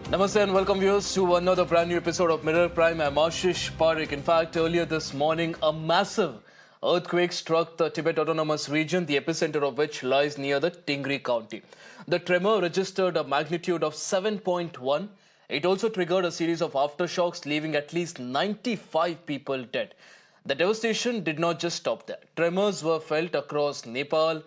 Namaste and welcome viewers to another brand new episode of Mirror Prime. I'm Ashish Pareek. In fact, earlier this morning, a massive earthquake struck the Tibet Autonomous Region, the epicenter of which lies near the Tingri County. The tremor registered a magnitude of 7.1. It also triggered a series of aftershocks, leaving at least 95 people dead. The devastation did not just stop there. Tremors were felt across Nepal,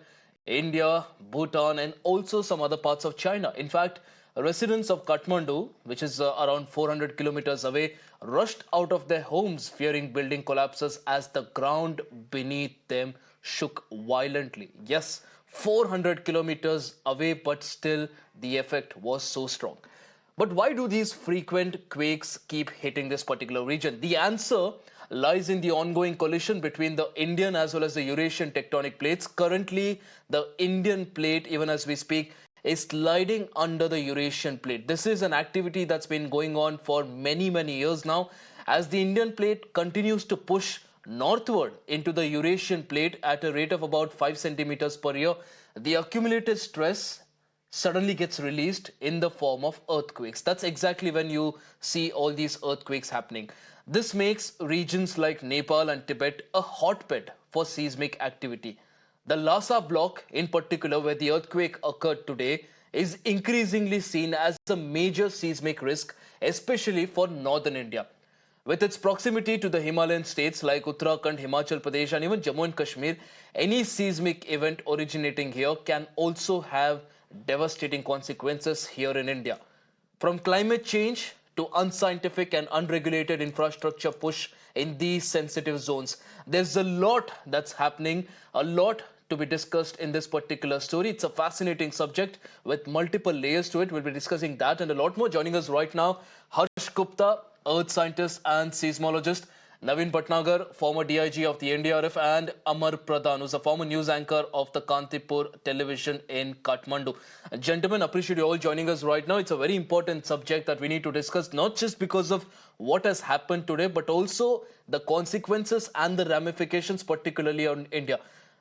India, Bhutan, and also some other parts of China. In fact, residents of Kathmandu, which is around 400 kilometers away, rushed out of their homes fearing building collapses as the ground beneath them shook violently. Yes, 400 kilometers away, but still the effect was so strong. But why do these frequent quakes keep hitting this particular region? The answer lies in the ongoing collision between the Indian as well as the Eurasian tectonic plates. Currently, the Indian plate, even as we speak, is sliding under the Eurasian plate. This is an activity that's been going on for many years now. As the Indian plate continues to push northward into the Eurasian plate at a rate of about 5 centimeters per year, the accumulated stress suddenly gets released in the form of earthquakes. That's exactly when you see all these earthquakes happening. This makes regions like Nepal and Tibet a hotbed for seismic activity. The Lhasa block, in particular, where the earthquake occurred today, is increasingly seen as a major seismic risk, especially for northern India. With its proximity to the Himalayan states like Uttarakhand, Himachal Pradesh, and even Jammu and Kashmir, any seismic event originating here can also have devastating consequences here in India. From climate change to unscientific and unregulated infrastructure push in these sensitive zones, there's a lot that's happening, a lot to be discussed in this particular story. It's a fascinating subject with multiple layers to it. We'll be discussing that and a lot more. Joining us right now, Harsh Gupta, earth scientist and seismologist; Naveen Bhatnagar, former DIG of the NDRF; and Amar Pradhan, who's a former news anchor of the Kantipur television in Kathmandu. Gentlemen, appreciate you all joining us right now. It's a very important subject that we need to discuss, not just because of what has happened today, but also the consequences and the ramifications, particularly on India.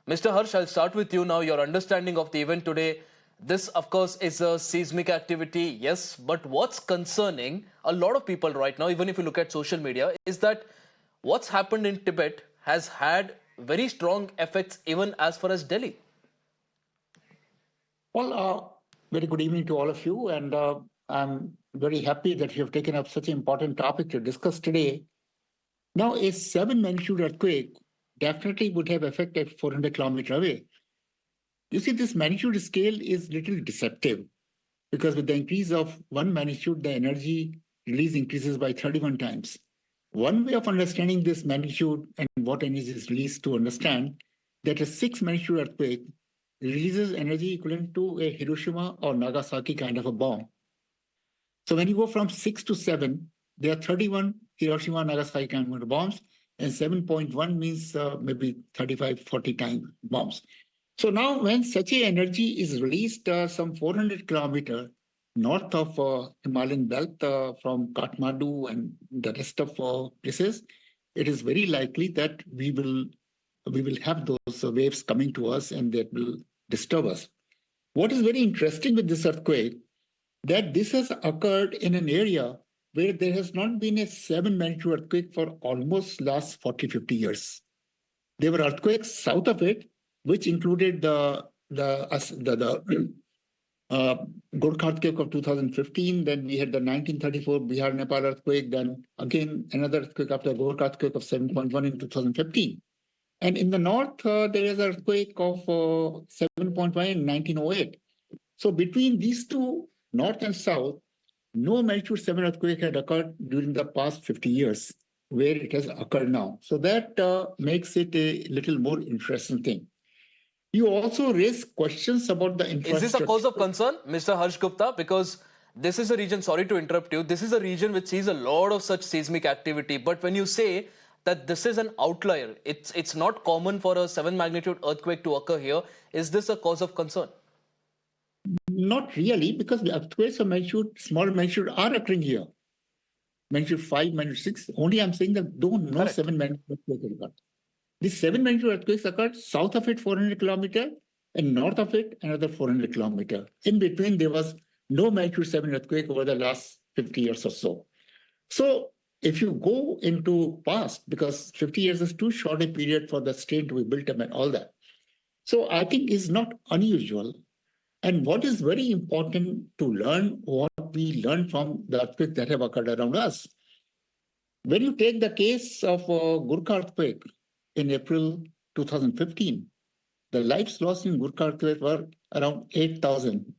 Mr. Harsh, I'll start with you now. Your understanding of the event today. This, of course, is a seismic activity, yes, but what's concerning a lot of people right now, even if you look at social media, is that what's happened in Tibet has had very strong effects even as far as Delhi. Well, very good evening to all of you, and I'm very happy that you have taken up such an important topic to discuss today. Now, a 7 magnitude earthquake definitely would have effect at 400 kilometers away. You see, this magnitude scale is little deceptive because with the increase of 1 magnitude, the energy release increases by 31 times. One way of understanding this magnitude and what energy is released to understand that a 6 magnitude earthquake releases energy equivalent to a Hiroshima or Nagasaki kind of a bomb. So when you go from 6 to 7, there are 31 Hiroshima, Nagasaki kind of bombs, and 7.1 means maybe 35, 40 time bombs. So now when such a energy is released some 400 kilometers north of Himalayan belt from Kathmandu and the rest of places, it is very likely that we will have those waves coming to us and that will disturb us. What is very interesting with this earthquake, that this has occurred in an area where there has not been a 7 magnitude earthquake for almost last 40, 50 years. There were earthquakes south of it, which included the Gorkha earthquake of 2015. Then we had the 1934 Bihar Nepal earthquake. Then again another earthquake after Gorkha earthquake of 7.1 in 2015. And in the north, there is an earthquake of 7.1 in 1908. So between these two, north and south, no magnitude 7 earthquake had occurred during the past 50 years, where it has occurred now. So that makes it a little more interesting thing. You also raise questions about the infrastructure. Is this a cause of concern, Mr. Harsh Gupta? Because this is a region, sorry to interrupt you, this is a region which sees a lot of such seismic activity. But when you say that this is an outlier, it's not common for a 7 magnitude earthquake to occur here, is this a cause of concern? Not really, because the earthquakes of magnitude, small magnitude are occurring here. Magnitude 5, magnitude 6. Only I'm saying that no Correct. 7 magnitude earthquake occurred. These 7 magnitude earthquakes occurred south of it 400 kilometers and north of it another 400 kilometers. In between, there was no magnitude 7 earthquake over the last 50 years or so. So if you go into past, because 50 years is too short a period for the state to be built up and all that. So I think it's not unusual. And what is very important to learn, what we learn from the earthquakes that have occurred around us. When you take the case of Gurkha earthquake in April 2015, the lives lost in Gurkha earthquake were around 8,000,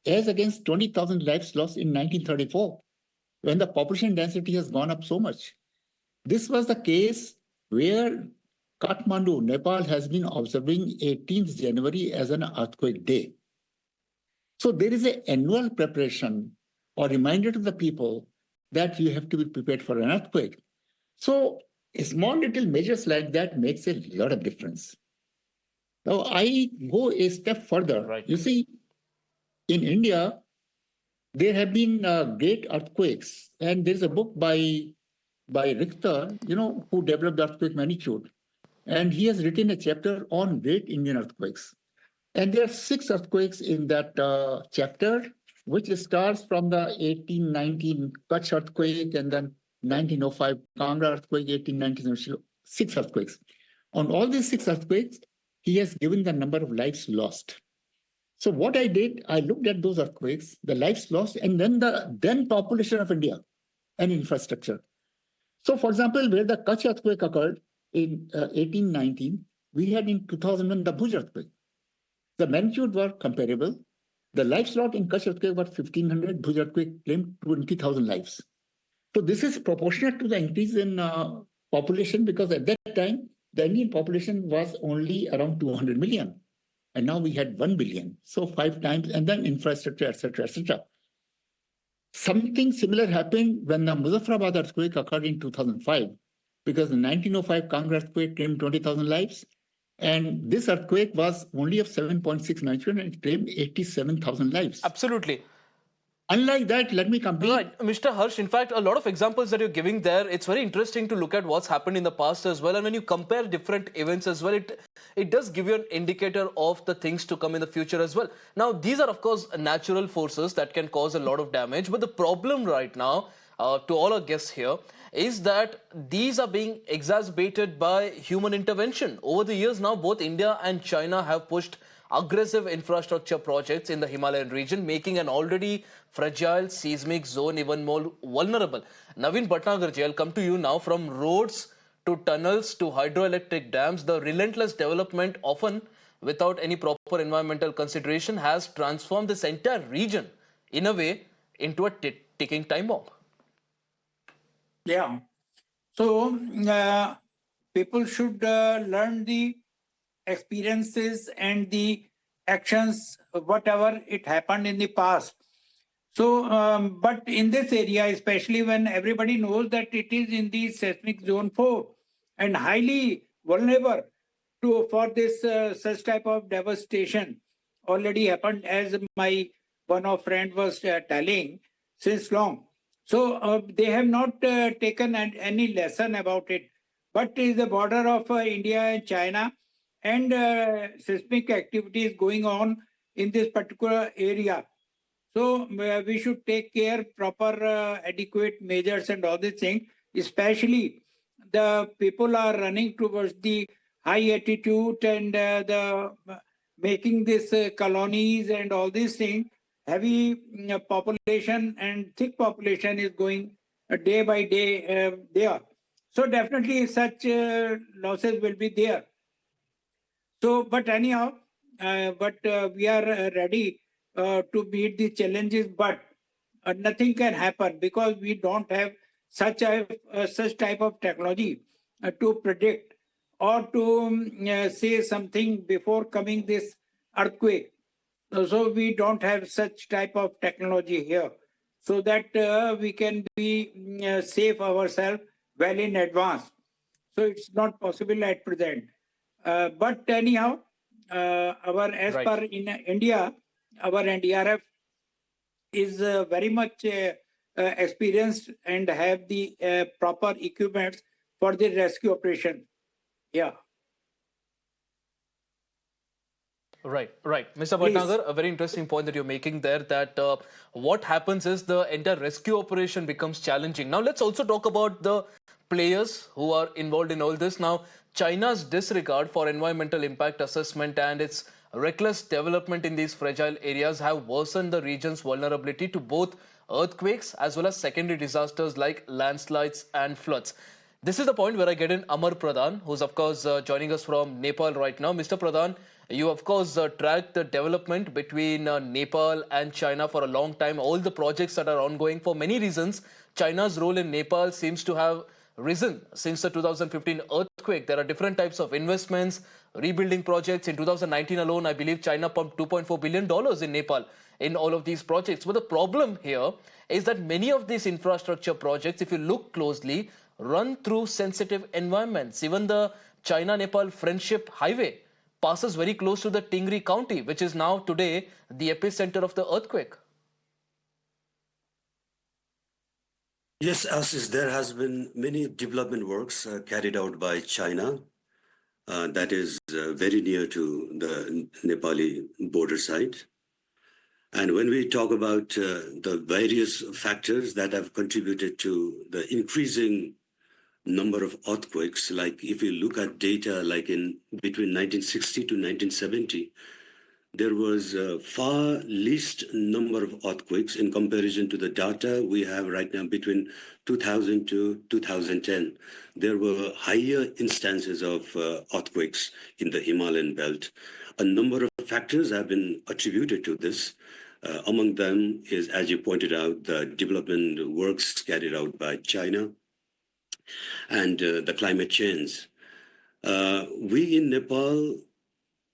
as against 20,000 lives lost in 1934, when the population density has gone up so much. This was the case where Kathmandu, Nepal, has been observing 18th January as an earthquake day. So there is an annual preparation or reminder to the people that you have to be prepared for an earthquake. So small little measures like that makes a lot of difference. Now I go a step further. Right. You see, in India, there have been great earthquakes, and there's a book by Richter, who developed the earthquake magnitude, and he has written a chapter on great Indian earthquakes. And there are 6 earthquakes in that chapter, which starts from the 1819 Kutch earthquake and then 1905 Kangra earthquake, 1819, 6 earthquakes. On all these 6 earthquakes, he has given the number of lives lost. So what I did, I looked at those earthquakes, the lives lost, and then the then population of India and infrastructure. So, for example, where the Kutch earthquake occurred in 1819, we had in 2001 the Bhuj earthquake. The magnitude were comparable. The lives lost in Kutch earthquake were 1,500. Bhuj earthquake claimed 20,000 lives. So this is proportionate to the increase in population, because at that time, the Indian population was only around 200 million. And now we had 1 billion. So 5 times, and then infrastructure, etc., etc. Something similar happened when the Muzaffarabad earthquake occurred in 2005, because the 1905 Kangra earthquake claimed 20,000 lives. And this earthquake was only of 7.6 magnitude and it claimed 87,000 lives. Absolutely. Unlike that, let me complete. Right, Mr. Harsh, in fact, a lot of examples that you're giving there, it's very interesting to look at what's happened in the past as well. And when you compare different events as well, it does give you an indicator of the things to come in the future as well. Now, these are, of course, natural forces that can cause a lot of damage. But the problem right now, to all our guests here, is that these are being exacerbated by human intervention. Over the years now, both India and China have pushed aggressive infrastructure projects in the Himalayan region, making an already fragile seismic zone even more vulnerable. Naveen Bhatnagar ji, I'll come to you now. From roads to tunnels to hydroelectric dams, the relentless development, often without any proper environmental consideration, has transformed this entire region in a way into a ticking time bomb. Yeah. So people should learn the experiences and the actions, whatever it happened in the past. So, but in this area, especially when everybody knows that it is in the seismic zone 4 and highly vulnerable for this such type of devastation already happened, as my one of friend was telling since long. So they have not taken any lesson about it. But is the border of India and China, and seismic activities going on in this particular area. So we should take care, proper adequate measures and all these things. Especially the people are running towards the high altitude and the making this colonies and all these things. Heavy population and thick population is going day by day there. So definitely such losses will be there. So, but anyhow, we are ready to meet the challenges, but nothing can happen because we don't have such type of technology to predict or to say something before coming this earthquake. So we don't have such type of technology here, so that we can be safe ourselves well in advance. So it's not possible at present. But anyhow, our as Right. per in India, our NDRF is very much experienced and have the proper equipments for the rescue operation. Yeah. Right, right. Mr. Please. Bhatnagar, a very interesting point that you're making there, that what happens is the entire rescue operation becomes challenging. Now, let's also talk about the players who are involved in all this. Now, China's disregard for environmental impact assessment and its reckless development in these fragile areas have worsened the region's vulnerability to both earthquakes as well as secondary disasters like landslides and floods. This is the point where I get in Amar Pradhan, who's of course joining us from Nepal right now. Mr. Pradhan, you of course tracked the development between Nepal and China for a long time. All the projects that are ongoing for many reasons. China's role in Nepal seems to have risen since the 2015 earthquake. There are different types of investments, rebuilding projects. In 2019 alone, I believe China pumped $2.4 billion in Nepal in all of these projects. But the problem here is that many of these infrastructure projects, if you look closely, run through sensitive environments. Even the China-Nepal Friendship Highway passes very close to the Tingri County, which is now today the epicenter of the earthquake. Yes, Ashish, there has been many development works carried out by China that is very near to the Nepali border side. And when we talk about the various factors that have contributed to the increasing number of earthquakes, like if you look at data like in between 1960 to 1970, there was a far least number of earthquakes in comparison to the data we have right now between 2000 to 2010. There were higher instances of earthquakes in the Himalayan belt. A number of factors have been attributed to this. Among them is, as you pointed out, the development works carried out by China and the climate change. We in Nepal,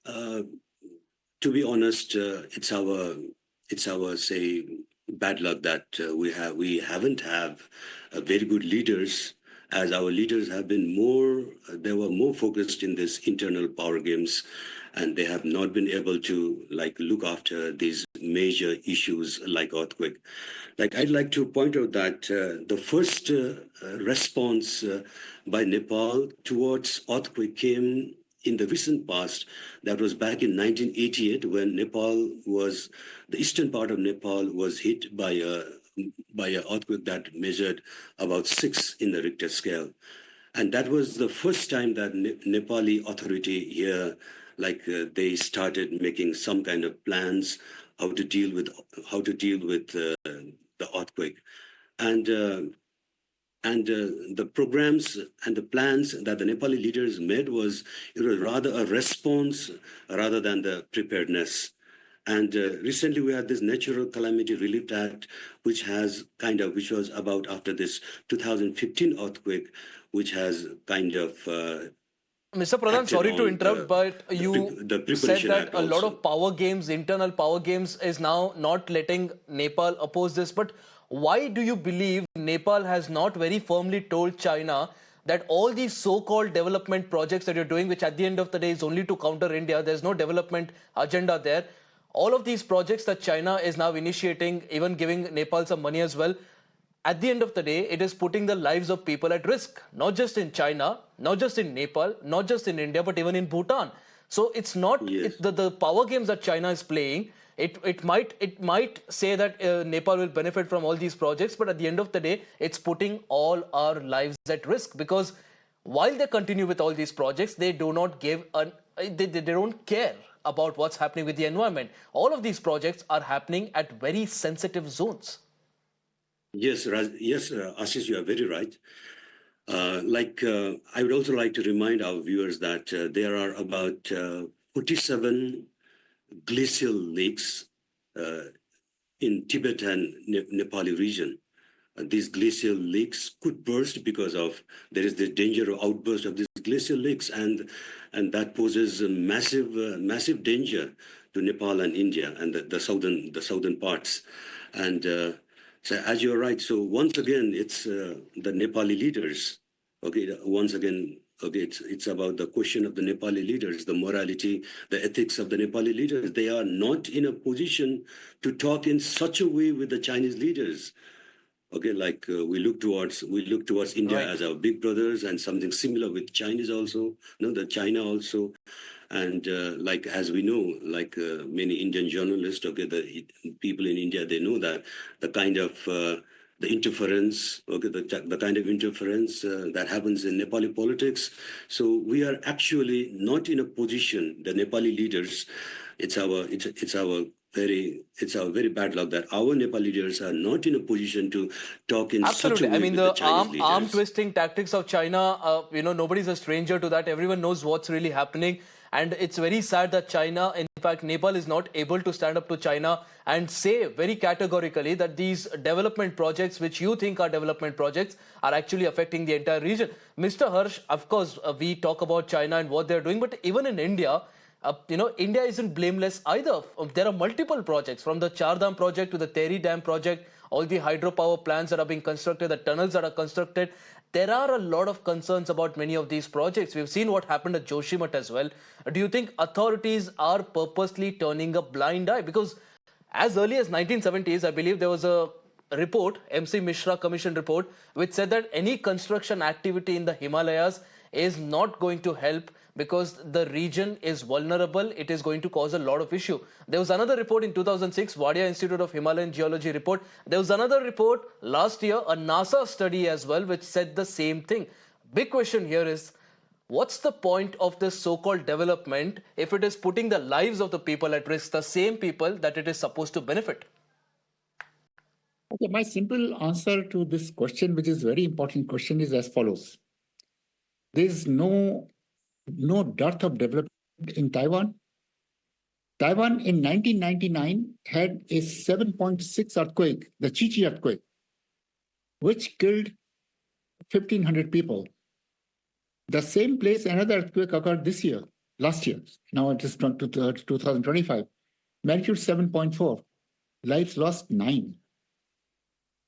to be honest, it's our say bad luck that we haven't have very good leaders, as our leaders have been more they were more focused in this internal power games, and they have not been able to like look after these major issues like earthquake. Like I'd like to point out that the first response by Nepal towards earthquake came in the recent past. That was back in 1988 when the eastern part of Nepal was hit by a earthquake that measured about 6 in the Richter scale. And that was the first time that Nepali authority here, they started making some kind of plans how to deal with the earthquake, and the programs and the plans that the Nepali leaders made was rather a response rather than the preparedness. And recently we had this Natural Calamity Relief Act, which was about after this 2015 earthquake, which has kind of Mr. Pradhan, acted sorry to on interrupt, but you the said Preparation that Act a lot also. of power games, internal power games, is now not letting Nepal oppose this. But why do you believe Nepal has not very firmly told China that all these so-called development projects that you're doing, which at the end of the day is only to counter India, there's no development agenda there. All of these projects that China is now initiating, even giving Nepal some money as well, at the end of the day, it is putting the lives of people at risk, not just in China, not just in Nepal, not just in India, but even in Bhutan. So it's not Yes. the power games that China is playing. It might say that Nepal will benefit from all these projects, but at the end of the day, it's putting all our lives at risk, because while they continue with all these projects, they do not they don't care about what's happening with the environment. All of these projects are happening at very sensitive zones. Yes, Ashish, you are very right. I would also like to remind our viewers that there are about 47 glacial lakes in Tibet and Nepali region. These glacial lakes could burst because of there is the danger of outburst of these glacial lakes, and that poses a massive danger to Nepal and India and the southern parts. And so, as you're right, so once again, it's the Nepali leaders. Okay, once again, okay, it's about the question of the Nepali leaders, the morality, the ethics of the Nepali leaders. They are not in a position to talk in such a way with the Chinese leaders. Okay, we look towards India Right. as our big brothers, and something similar with Chinese also. No, the China also. And like as we know, like many Indian journalists, okay, the people in India, they know that the kind of the interference, okay, the kind of interference that happens in Nepali politics. So we are actually not in a position, the Nepali leaders, it's our very bad luck that our Nepal leaders are not in a position to talk in such a Absolutely. I way mean, with the the Chinese arm leaders. twisting tactics of China, nobody's a stranger to that. Everyone knows what's really happening. And it's very sad that China, in fact, Nepal is not able to stand up to China and say very categorically that these development projects, which you think are development projects, are actually affecting the entire region. Mr. Harsh, of course, we talk about China and what they're doing, but even in India, India isn't blameless either. There are multiple projects, from the Char Dham project to the Tehri Dam project, all the hydropower plants that are being constructed, the tunnels that are constructed. There are a lot of concerns about many of these projects. We've seen what happened at Joshimath as well. Do you think authorities are purposely turning a blind eye? Because as early as 1970s, I believe there was a report, MC Mishra Commission report, which said that any construction activity in the Himalayas is not going to help because the region is vulnerable. It is going to cause a lot of issue. There was another report in 2006, Wadia Institute of Himalayan Geology report. There was another report last year, a NASA study as well, which said the same thing. Big question here is, what's the point of this so-called development if it is putting the lives of the people at risk, the same people that it is supposed to benefit? Okay, my simple answer to this question, which is a very important question, is as follows. There is no dearth of development in Taiwan. Taiwan in 1999 had a 7.6 earthquake, the Chi earthquake, which killed 1,500 people. The same place, another earthquake occurred last year. Now it is 2025. Magnitude 7.4. Lives lost 9.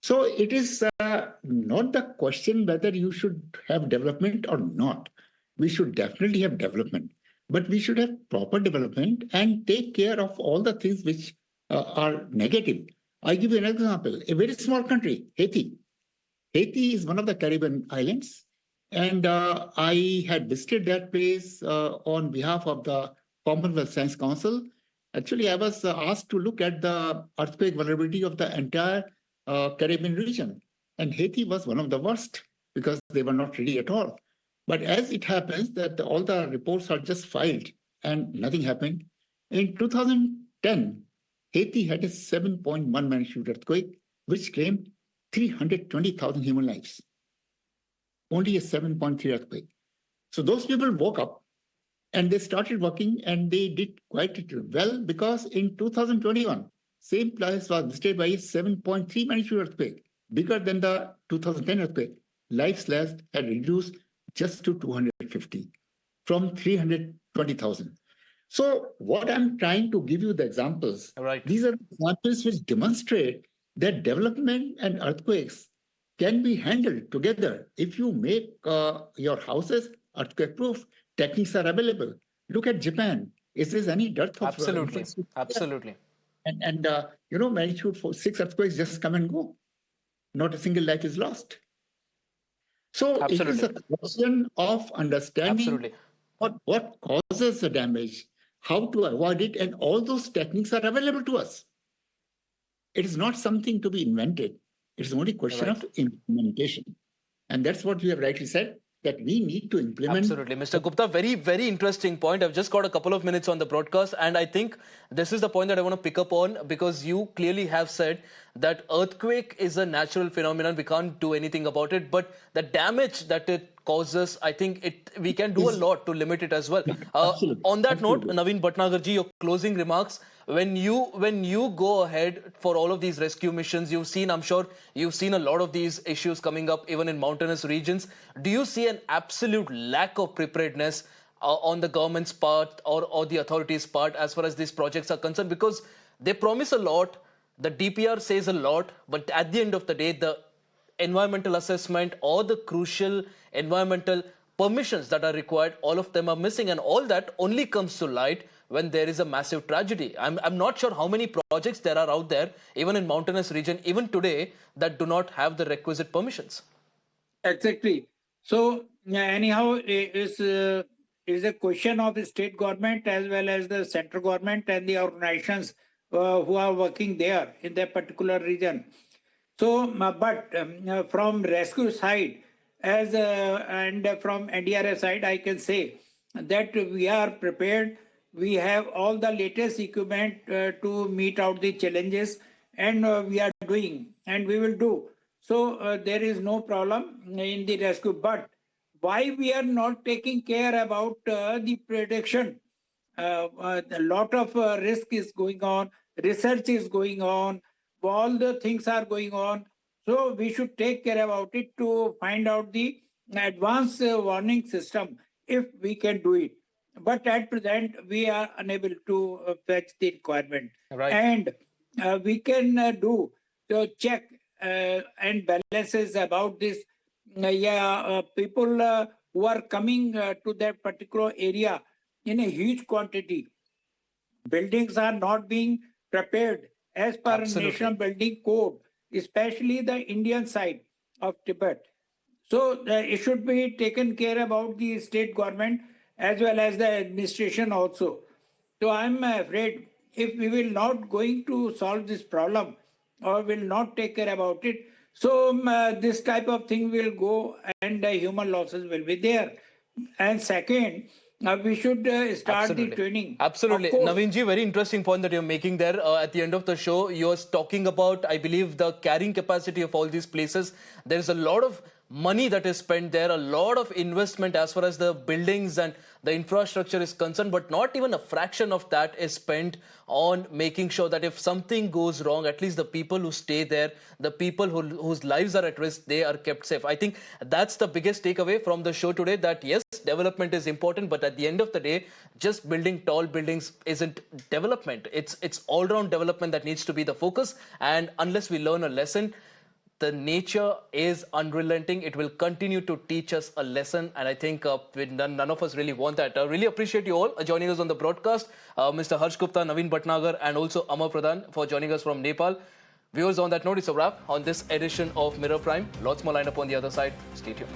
So it is not the question whether you should have development or not. We should definitely have development, but we should have proper development and take care of all the things which are negative. I give you an example. A very small country, Haiti. Haiti is one of the Caribbean islands, and I had visited that place on behalf of the Commonwealth Science Council. Actually, I was asked to look at the earthquake vulnerability of the entire Caribbean region. And Haiti was one of the worst because they were not ready at all. But as it happens that all the reports are just filed and nothing happened, in 2010, Haiti had a 7.1 magnitude earthquake, which claimed 320,000 human lives. Only a 7.3 earthquake. So those people woke up and they started working and they did quite well because in 2021, same place was visited by a 7.3 magnitude earthquake, bigger than the 2010 earthquake. Lives lost had reduced just to 250 from 320,000. So what I'm trying to give you the examples, Right. These are examples which demonstrate that development and earthquakes can be handled together if you make your houses earthquake-proof. Techniques are available. Look at Japan. Is there any dearth of Absolutely. infrastructure? Absolutely. And magnitude for 6 earthquakes just come and go. Not a single life is lost. So it is Absolutely. a question of understanding Absolutely. what causes the damage, how to avoid it, and all those techniques are available to us. It is not something to be invented. It's only a question Right. of implementation. And that's what you have rightly said, that we need to implement. Absolutely. Mr. Gupta, very, very interesting point. I've just got a couple of minutes on the broadcast, and I think this is the point that I want to pick up on because you clearly have said that earthquake is a natural phenomenon. We can't do anything about it, but the damage that it causes, I think we can do a lot to limit it as well. Absolutely. On that note, Absolutely. Naveen Bhatnagar ji, your closing remarks. When you go ahead for all of these rescue missions, I'm sure you've seen a lot of these issues coming up even in mountainous regions. Do you see an absolute lack of preparedness on the government's part or the authorities' part as far as these projects are concerned? Because they promise a lot, the DPR says a lot, but at the end of the day, the environmental assessment or the crucial environmental permissions that are required, all of them are missing, and all that only comes to light when there is a massive tragedy. I'm not sure how many projects there are out there, even in mountainous region, even today, that do not have the requisite permissions. Exactly. So anyhow, It is a question of the state government as well as the central government and the organizations who are working there in that particular region. So, but from rescue side, as and from NDRF side, I can say that we are prepared. We have all the latest equipment to meet out the challenges, and we are doing, and we will do. So there is no problem in the rescue. But why we are not taking care about the prediction? A lot of risk is going on, research is going on, all the things are going on. So we should take care about it to find out the advanced warning system if we can do it. But at present, we are unable to fetch the requirement. Right. And we can do to check and balances about this. People who are coming to that particular area in a huge quantity. Buildings are not being prepared as per Absolutely. National Building Code, especially the Indian side of Tibet. So it should be taken care about the state government as well as the administration also. So I'm afraid if we will not going to solve this problem or will not take care about it, so this type of thing will go and human losses will be there. And second, we should start the training. Absolutely. Of course, Naveen ji, very interesting point that you're making there. At the end of the show, you're talking about, I believe, the carrying capacity of all these places. There's a lot of money that is spent there, a lot of investment as far as the buildings and the infrastructure is concerned, but not even a fraction of that is spent on making sure that if something goes wrong, at least the people who stay there, the people whose lives are at risk, they are kept safe. I think that's the biggest takeaway from the show today, that yes, development is important, but at the end of the day, just building tall buildings isn't development. It's all-round development that needs to be the focus. And unless we learn a lesson, the nature is unrelenting. It will continue to teach us a lesson. And I think none of us really want that. I really appreciate you all joining us on the broadcast. Mr. Harsh Gupta, Naveen Bhatnagar, and also Amar Pradhan for joining us from Nepal. Viewers, on that note, it's a wrap on this edition of Mirror Prime. Lots more lined up on the other side. Stay tuned.